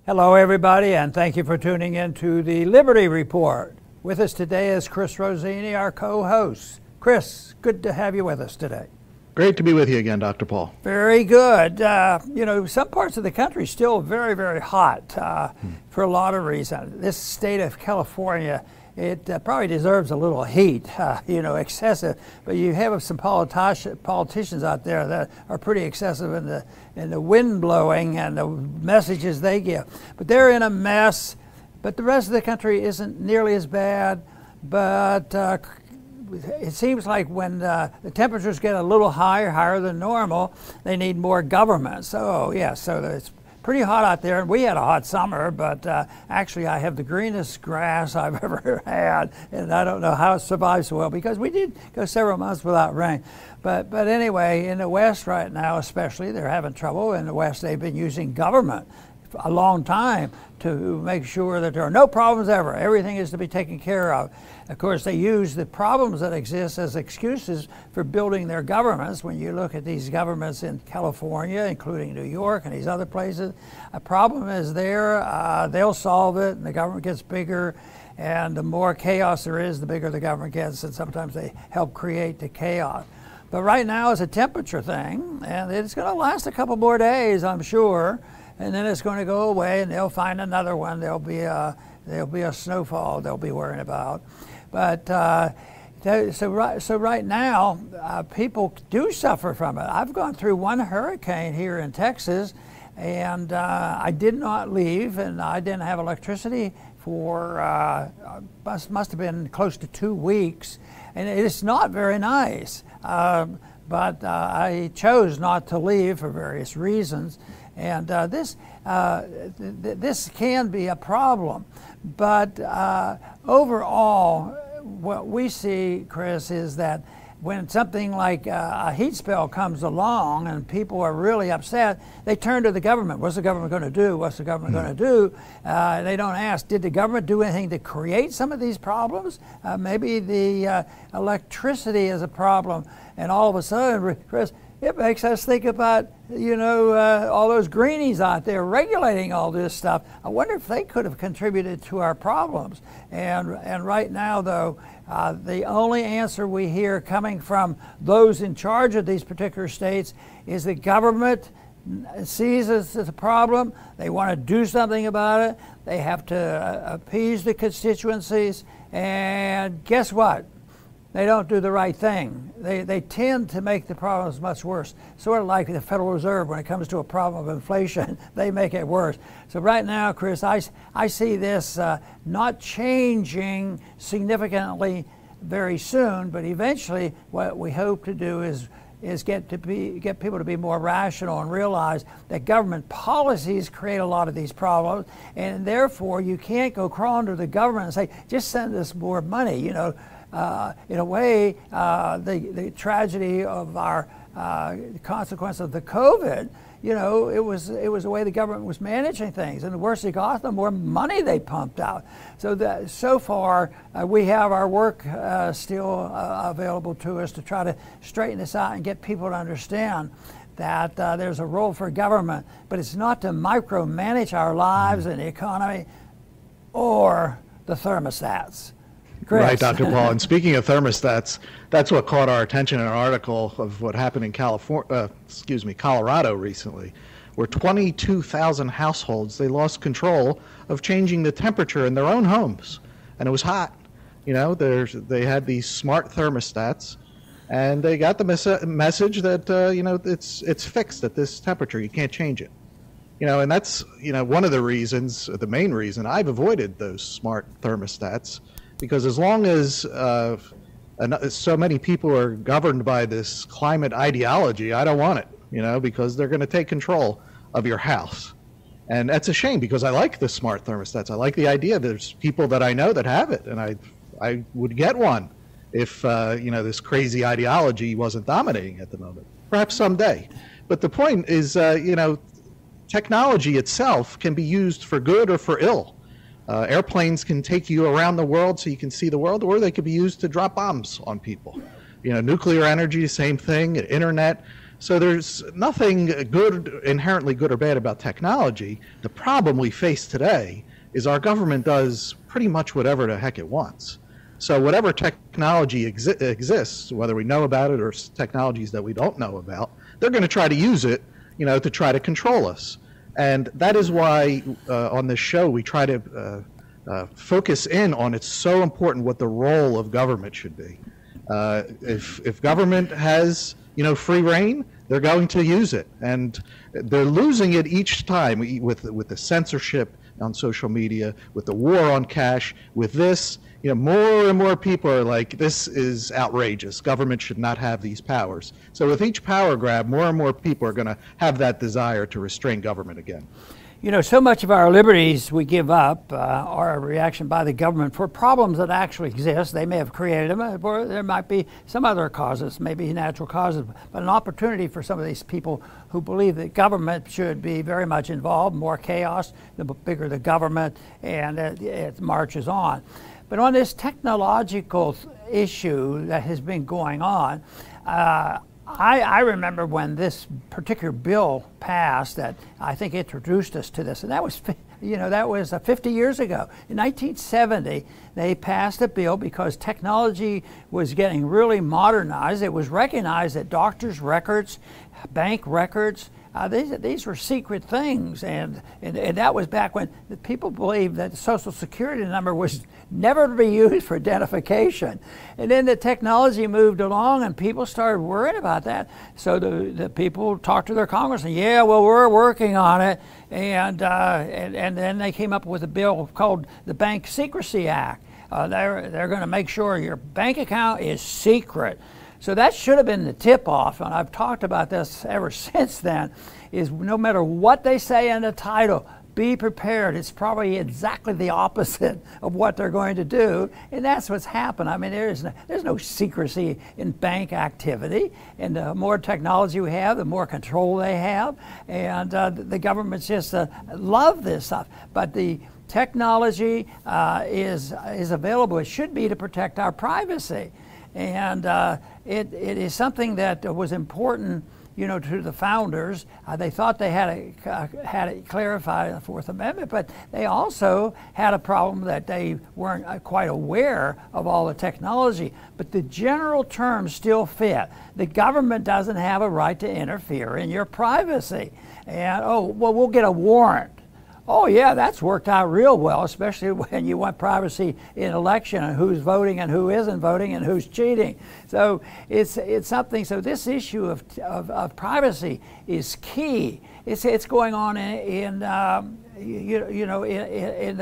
Hello, everybody, and thank you for tuning in to the Liberty Report. With us today is Chris Rossini, our co-host. Chris, good to have you with us today. Great to be with you again, Dr. Paul. Very good. Some parts of the country still very, very hot for a lot of reasons. This state of California, it probably deserves a little heat, excessive. But you have some politicians out there that are pretty excessive in the wind blowing and the messages they give. But they're in a mess. But the rest of the country isn't nearly as bad. But it seems like when the temperatures get a little higher than normal, they need more government. So it's pretty hot out there, and we had a hot summer, but actually I have the greenest grass I've ever had, and I don't know how it survives so well because we did go several months without rain. But anyway, in the West right now especially, they're having trouble. In the West, they've been using government a long time to make sure that there are no problems ever. Everything is to be taken care of. Of course, they use the problems that exist as excuses for building their governments. When you look at these governments in California, including New York and these other places, a problem is there, they'll solve it, and the government gets bigger, and the more chaos there is, the bigger the government gets, and sometimes they help create the chaos. But right now it's a temperature thing, and it's going to last a couple more days, I'm sure, and then it's going to go away, and they'll find another one. There'll be a snowfall they'll be worrying about. But so right now, people do suffer from it. I've gone through one hurricane here in Texas, and I did not leave, and I didn't have electricity for must have been close to 2 weeks, and it's not very nice. But I chose not to leave for various reasons, and this can be a problem. But overall, what we see, Chris, is that when something like a heat spell comes along and people are really upset, they turn to the government. What's the government going to do? What's the government going to do? They don't ask, did the government do anything to create some of these problems? Maybe the electricity is a problem. And all of a sudden, Chris, it makes us think about, all those greenies out there regulating all this stuff. I wonder if they could have contributed to our problems. And right now, though, the only answer we hear coming from those in charge of these particular states is the government sees this as a problem. They want to do something about it. They have to appease the constituencies. And guess what? They don't do the right thing. They tend to make the problems much worse. Sort of like the Federal Reserve when it comes to a problem of inflation, they make it worse. So right now, Chris, I see this not changing significantly very soon, but eventually what we hope to do is get people to be more rational and realize that government policies create a lot of these problems, and therefore you can't go crawling to the government and say, just send us more money. In a way, the tragedy of our consequence of the COVID, it was the way the government was managing things, and the worse it got, the more money they pumped out. So far, we have our work still available to us to try to straighten this out and get people to understand that there's a role for government, but it's not to micromanage our lives and the economy or the thermostats. Chris. Right, Dr. Paul. And speaking of thermostats, that's what caught our attention in an article of what happened in Colorado recently, where 22,000 households, they lost control of changing the temperature in their own homes. And it was hot. They had these smart thermostats, and they got the message that, it's fixed at this temperature. You can't change it. And that's, one of the reasons, the main reason I've avoided those smart thermostats. Because as long as so many people are governed by this climate ideology, I don't want it, because they're going to take control of your house. And that's a shame because I like the smart thermostats. I like the idea. There's people that I know that have it, and I would get one if, this crazy ideology wasn't dominating at the moment. Perhaps someday. But the point is, technology itself can be used for good or for ill. Airplanes can take you around the world so you can see the world, or they could be used to drop bombs on people. Nuclear energy, same thing, internet. So there's nothing good, inherently good or bad about technology. The problem we face today is our government does pretty much whatever the heck it wants. So whatever technology exists, whether we know about it or technologies that we don't know about, they're going to try to use it, to try to control us. And that is why on this show we try to focus in on it's so important what the role of government should be. If government has free reign, they're going to use it, and they're losing it each time with the censorship on social media, with the war on cash, with this. More and more people are like, this is outrageous. Government should not have these powers. So with each power grab, more and more people are going to have that desire to restrain government again. So much of our liberties we give up are a reaction by the government for problems that actually exist. They may have created them, or there might be some other causes, maybe natural causes, but an opportunity for some of these people who believe that government should be very much involved. More chaos, the bigger the government, and it marches on. But on this technological issue that has been going on, I remember when this particular bill passed that I think introduced us to this, and that was 50 years ago. In 1970, they passed a bill because technology was getting really modernized. It was recognized that doctors' records, bank records, these were secret things, and that was back when the people believed that the Social Security number was never to be used for identification. And then the technology moved along and people started worrying about that. So the people talked to their congressman, yeah, well, we're working on it. And then they came up with a bill called the Bank Secrecy Act. They're going to make sure your bank account is secret. So that should have been the tip-off, and I've talked about this ever since then, is no matter what they say in the title, be prepared. It's probably exactly the opposite of what they're going to do, and that's what's happened. I mean, there's no secrecy in bank activity, and the more technology we have, the more control they have, and the governments just love this stuff. But the technology is available. It should be to protect our privacy. And it is something that was important, to the founders. They thought they had it clarified in the Fourth Amendment, but they also had a problem that they weren't quite aware of all the technology. But the general terms still fit. The government doesn't have a right to interfere in your privacy. And, we'll get a warrant. Oh yeah, that's worked out real well, especially when you want privacy in election and who's voting and who isn't voting and who's cheating. So it's something. So this issue of privacy is key. It's going on in the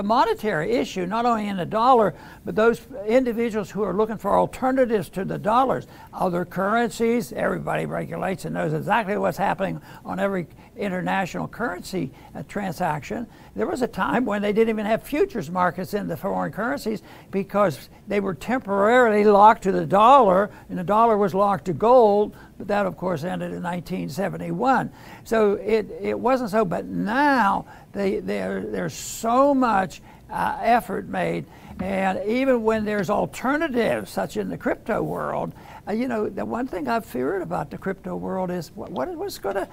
monetary issue, not only in the dollar, but those individuals who are looking for alternatives to the dollars, other currencies. Everybody regulates and knows exactly what's happening on every international currency transaction. There was a time when they didn't even have futures markets in the foreign currencies because they were temporarily locked to the dollar, and the dollar was locked to gold, but that of course ended in 1971. So it wasn't so, but now there's so much effort made, and even when there's alternatives, such in the crypto world, the one thing I've feared about the crypto world is what's going to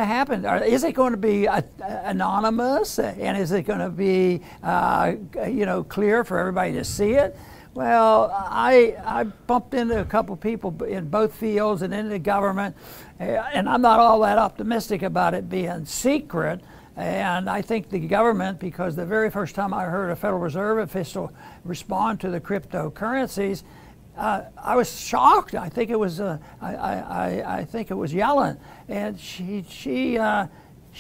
happen? Is it going to be anonymous, and is it going to be clear for everybody to see it? Well, I bumped into a couple people in both fields and in the government, and I'm not all that optimistic about it being secret. And I think the government, because the very first time I heard a Federal Reserve official respond to the cryptocurrencies, I was shocked. I think it was I think it was Yellen, and she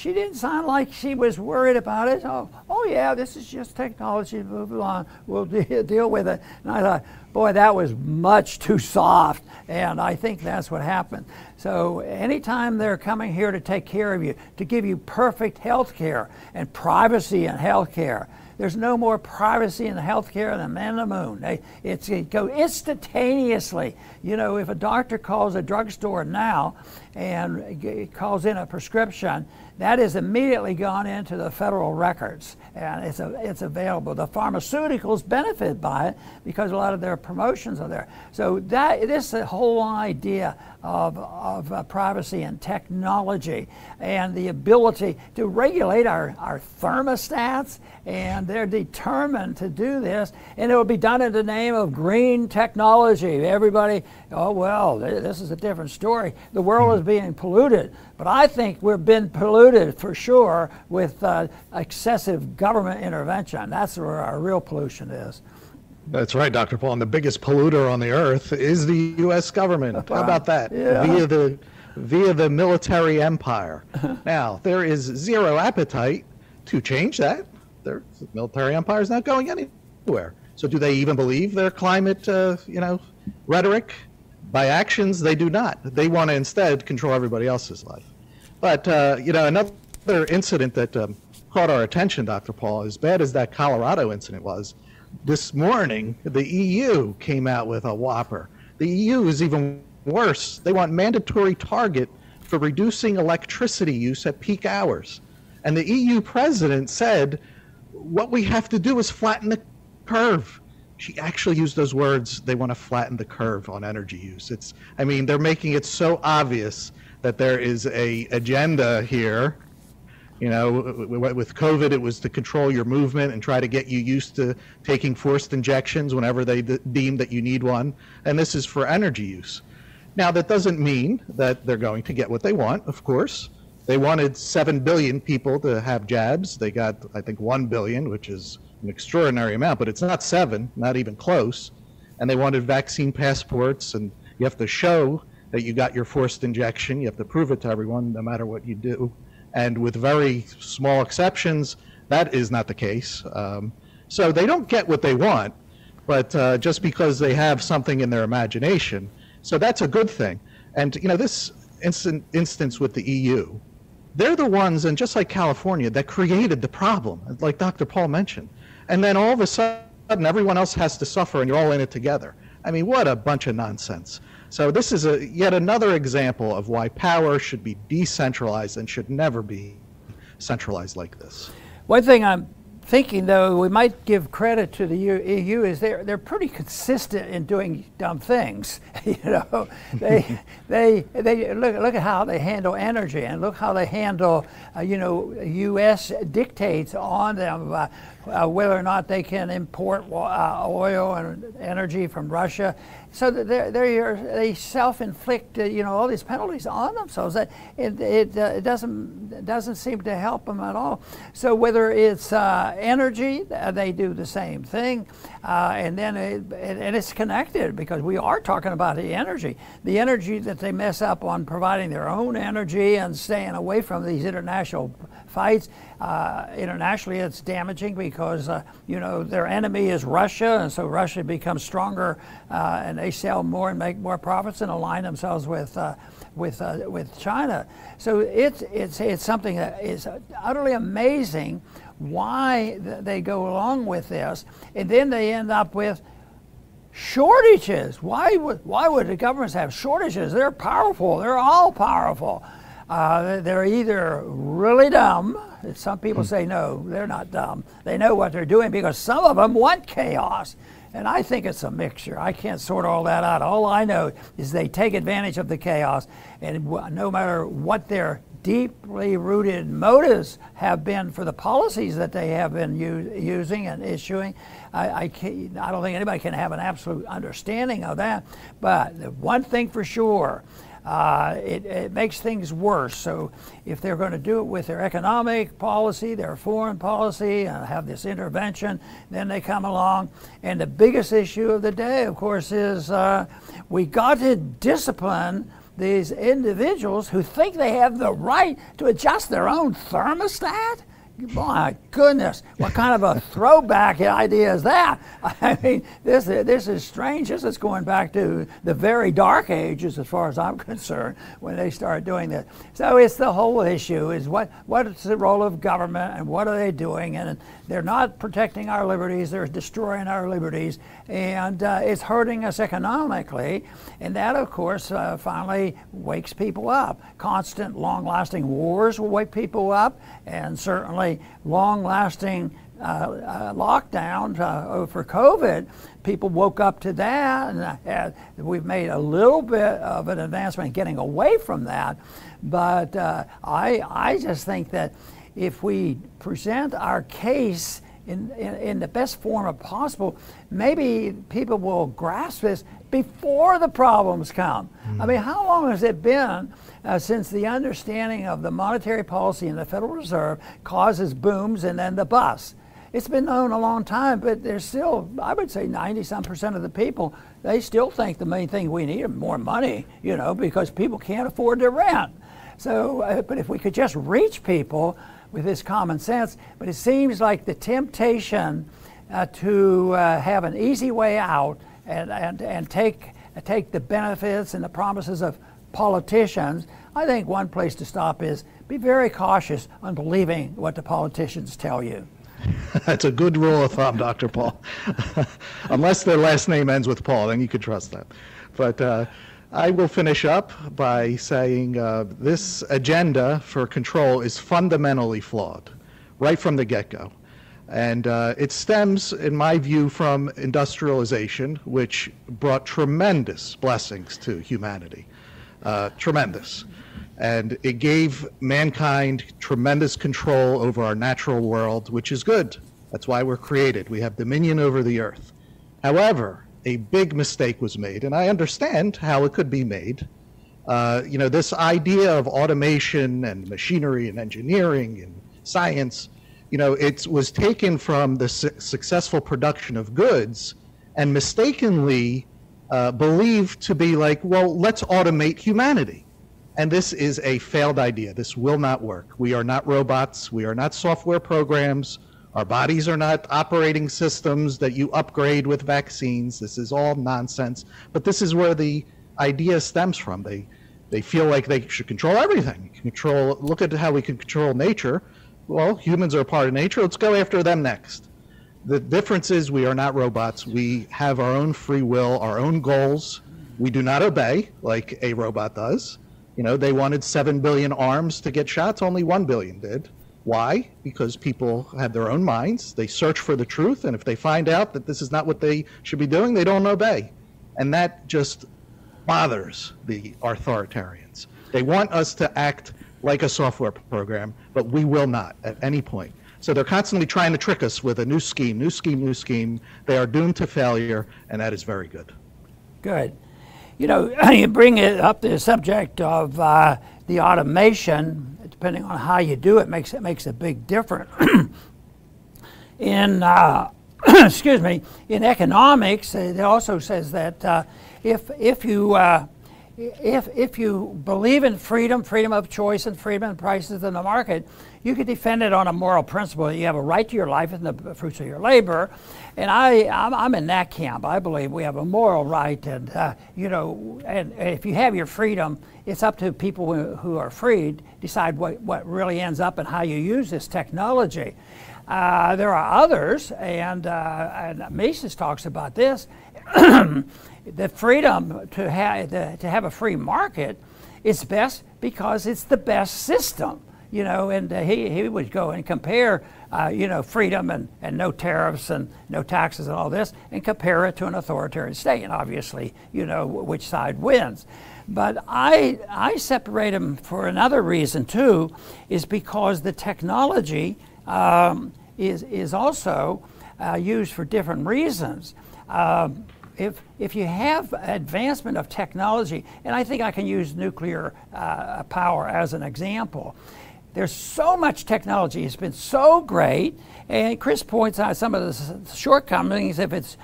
didn't sound like she was worried about it. Oh yeah, this is just technology. Move along. We'll deal with it. And I thought, boy, that was much too soft. And I think that's what happened. So anytime they're coming here to take care of you, to give you perfect health care and privacy in health care, there's no more privacy in health care than man in the moon. It goes instantaneously. If a doctor calls a drugstore now and calls in a prescription, that is immediately gone into the federal records, and it's available. The pharmaceuticals benefit by it because a lot of their promotions are there. So this whole idea of privacy and technology, and the ability to regulate our thermostats, and they're determined to do this, and it will be done in the name of green technology. Everybody, oh well, this is a different story. The world is being polluted, but I think we've been polluted for sure with excessive government intervention. That's where our real pollution is. That's right, Dr. Paul. And the biggest polluter on the earth is the U.S. government. How about that? Yeah. Via the military empire. Now, there is zero appetite to change that. The military empire is not going anywhere. So do they even believe their climate, rhetoric? By actions, they do not. They want to instead control everybody else's life. But, another incident that caught our attention, Dr. Paul, as bad as that Colorado incident was, this morning, the EU came out with a whopper. The EU is even worse. They want mandatory target for reducing electricity use at peak hours. And the EU president said, what we have to do is flatten the curve. She actually used those words, they want to flatten the curve on energy use. They're making it so obvious that there is a agenda here. With COVID, it was to control your movement and try to get you used to taking forced injections whenever they deem that you need one. And this is for energy use. Now, that doesn't mean that they're going to get what they want, of course. They wanted 7 billion people to have jabs. They got, I think, 1 billion, which is an extraordinary amount, but it's not 7, not even close. And they wanted vaccine passports, and you have to show that you got your forced injection. You have to prove it to everyone, no matter what you do. And with very small exceptions, that is not the case. So they don't get what they want, but just because they have something in their imagination. So that's a good thing. And this instance with the EU, they're the ones, and just like California, that created the problem, like Dr. Paul mentioned. And then all of a sudden, everyone else has to suffer, and you're all in it together. What a bunch of nonsense. So this is yet another example of why power should be decentralized and should never be centralized like this. One thing I'm thinking, though, we might give credit to the EU is they're pretty consistent in doing dumb things. They look at how they handle energy, and look how they handle U.S. dictates on them whether or not they can import oil and energy from Russia. So that they self-inflict all these penalties on themselves. That it doesn't seem to help them at all. So whether it's energy, they do the same thing, and then it's connected, because we are talking about the energy that they mess up on providing their own energy and staying away from these international fights. Internationally, it's damaging because their enemy is Russia, and so Russia becomes stronger, and they sell more and make more profits and align themselves with China. So it's something that is utterly amazing why they go along with this, and then they end up with shortages. Why would the governments have shortages? They're powerful. They're all powerful. They're either really dumb. Some people say no, they're not dumb. They know what they're doing, because some of them want chaos. And I think it's a mixture. I can't sort all that out. All I know is they take advantage of the chaos, and no matter what their deeply rooted motives have been for the policies that they have been using and issuing, I don't think anybody can have an absolute understanding of that. But the one thing for sure, it makes things worse. So if they're going to do it with their economic policy, their foreign policy, and have this intervention, then they come along. And the biggest issue of the day, of course, is we got to discipline these individuals who think they have the right to adjust their own thermostat. My goodness, what kind of a throwback idea is that? I mean, this is strange. This is going back to the very dark ages, as far as I'm concerned, when they started doing this. So it's the whole issue is what is the role of government, and what are they doing? And they're not protecting our liberties. They're destroying our liberties, and it's hurting us economically. And that, of course, finally wakes people up. Constant, long-lasting wars will wake people up, and certainly extremely long-lasting lockdown for COVID, people woke up to that, and we've made a little bit of an advancement in getting away from that. But I just think that if we present our case in the best form possible, maybe people will grasp this before the problems come. I mean, how long has it been since the understanding of the monetary policy in the Federal Reserve causes booms and then the busts? It's been known a long time, but there's still, I would say 90-some% of the people, they still think the main thing we need is more money, you know, because people can't afford their rent. So, but if we could just reach people with this common sense, but it seems like the temptation to have an easy way out and take the benefits and the promises of politicians, I think one place to stop is be very cautious on believing what the politicians tell you. That's a good rule of thumb, Dr. Paul. Unless their last name ends with Paul, then you could trust that. But I will finish up by saying this agenda for control is fundamentally flawed right from the get-go. And it stems, in my view, from industrialization, which brought tremendous blessings to humanity. Tremendous. And it gave mankind tremendous control over our natural world, which is good. That's why we're created. We have dominion over the earth. However, a big mistake was made, and I understand how it could be made. You know, this idea of automation and machinery and engineering and science, you know, it was taken from the successful production of goods and mistakenly believed to be like, well, let's automate humanity. And this is a failed idea. This will not work. We are not robots. We are not software programs. Our bodies are not operating systems that you upgrade with vaccines. This is all nonsense. But this is where the idea stems from. They feel like they should control everything. Look at how we can control nature. Well, humans are a part of nature. Let's go after them next. The difference is we are not robots. We have our own free will, our own goals. We do not obey like a robot does. You know, they wanted 7 billion arms to get shots, only 1 billion did. Why? Because people have their own minds. They search for the truth, and if they find out that this is not what they should be doing, they don't obey. And that just bothers the authoritarians. They want us to act like a software program, but we will not at any point. So they're constantly trying to trick us with a new scheme, new scheme, new scheme. They are doomed to failure, and that is very good. Good. You know, you bring it up the subject of the automation. Depending on how you do it, makes a big difference. In excuse me, in economics, it also says that if you believe in freedom of choice, and freedom of prices in the market, you can defend it on a moral principle. You have a right to your life and the fruits of your labor, and I'm in that camp. I believe we have a moral right, and you know, and if you have your freedom, it's up to people who are freed decide what really ends up and how you use this technology. There are others, and Mises talks about this. The freedom to have a free market is best because it's the best system, you know. And he would go and compare, you know, freedom and no tariffs and no taxes and all this, and compare it to an authoritarian state. And obviously, you know which side wins. But I separate them for another reason too, is because the technology is also used for different reasons. If you have advancement of technology, and I think I can use nuclear power as an example, there's so much technology. It's been so great, and Chris points out some of the shortcomings if it's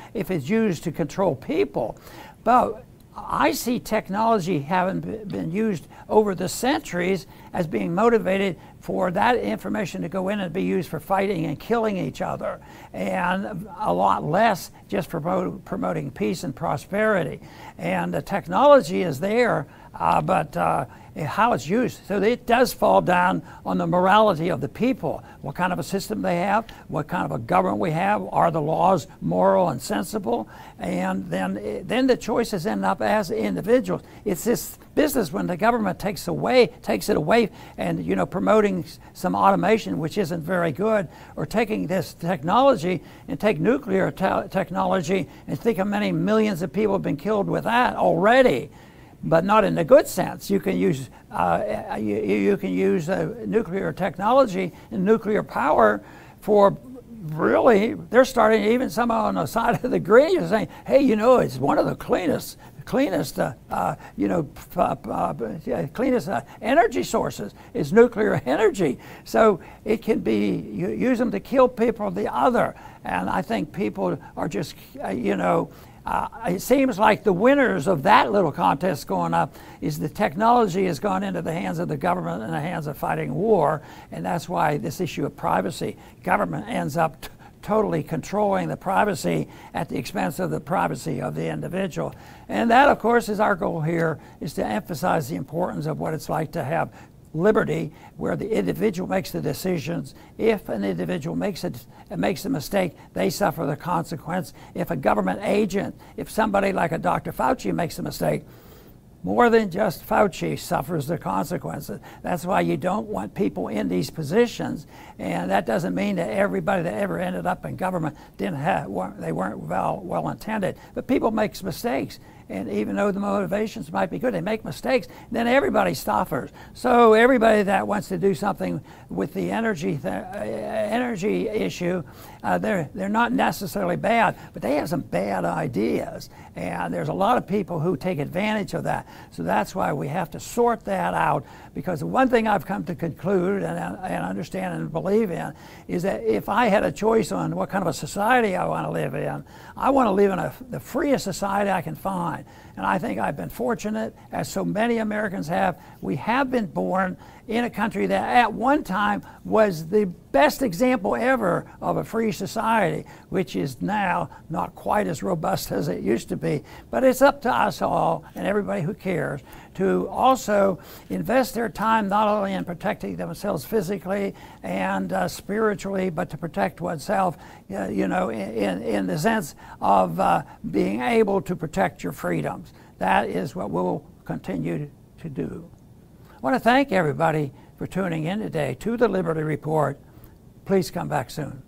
used to control people. But I see technology having been used over the centuries as being motivated for that information to go in and be used for fighting and killing each other, and a lot less just for promoting peace and prosperity. And the technology is there, but how it's used. So it does fall down on the morality of the people. What kind of a system they have, what kind of a government we have, are the laws moral and sensible? And then the choices end up as individuals. It's this business when the government takes it away and, you know, promoting some automation which isn't very good, or taking this technology and take nuclear technology and think how many millions of people have been killed with that already, but not in the good sense. You can use nuclear technology and nuclear power for really, they're starting, even some on the side of the green are saying, hey, you know, it's one of the cleanest energy sources is nuclear energy. So it can be, you use them to kill people the other. And I think people are just, it seems like the winners of that little contest going up is the technology has gone into the hands of the government and the hands of fighting war. And that's why this issue of privacy, government ends up totally controlling the privacy at the expense of the privacy of the individual. And that, of course, is our goal here, is to emphasize the importance of what it's like to have liberty, where the individual makes the decisions. If an individual makes a mistake, they suffer the consequence. If a government agent, if somebody like a Dr. Fauci makes a mistake, more than just Fauci suffers the consequences. That's why you don't want people in these positions, and that doesn't mean that everybody that ever ended up in government they weren't well intended. But people make mistakes, and even though the motivations might be good, they make mistakes. Then everybody suffers. So everybody that wants to do something with the energy issue, they're not necessarily bad, but they have some bad ideas, and there's a lot of people who take advantage of that. So that's why we have to sort that out, because the one thing I've come to conclude and understand and believe in is that if I had a choice on what kind of a society I want to live in, I want to live in the freest society I can find. And I think I've been fortunate, as so many Americans have. We have been born in a country that at one time was the best example ever of a free society, which is now not quite as robust as it used to be. But it's up to us all, and everybody who cares, to also invest their time not only in protecting themselves physically and spiritually, but to protect oneself, in the sense of being able to protect your freedoms. That is what we'll continue to do. I want to thank everybody for tuning in today to the Liberty Report. Please come back soon.